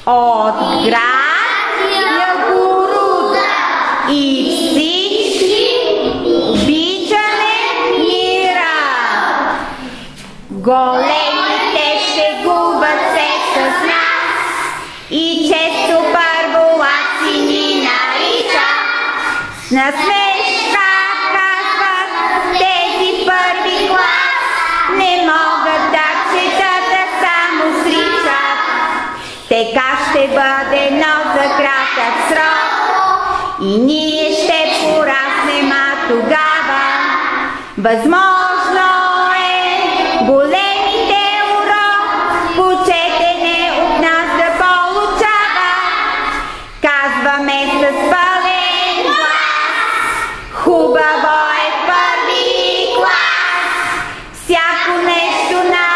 от град Ягоруда и всички обичаме мира. Големите шегуват се с нас и често първолаци ни наричат. С насмешка казват тези първи клас, не могат да четат, а само сричат. Така ще бъде, но за кратък срок и ние ще пораснем, а тогава възможно е големите урок почетене от нас да получава. Казваме с пълен глас, хубаво е първи клас, всяко нещо на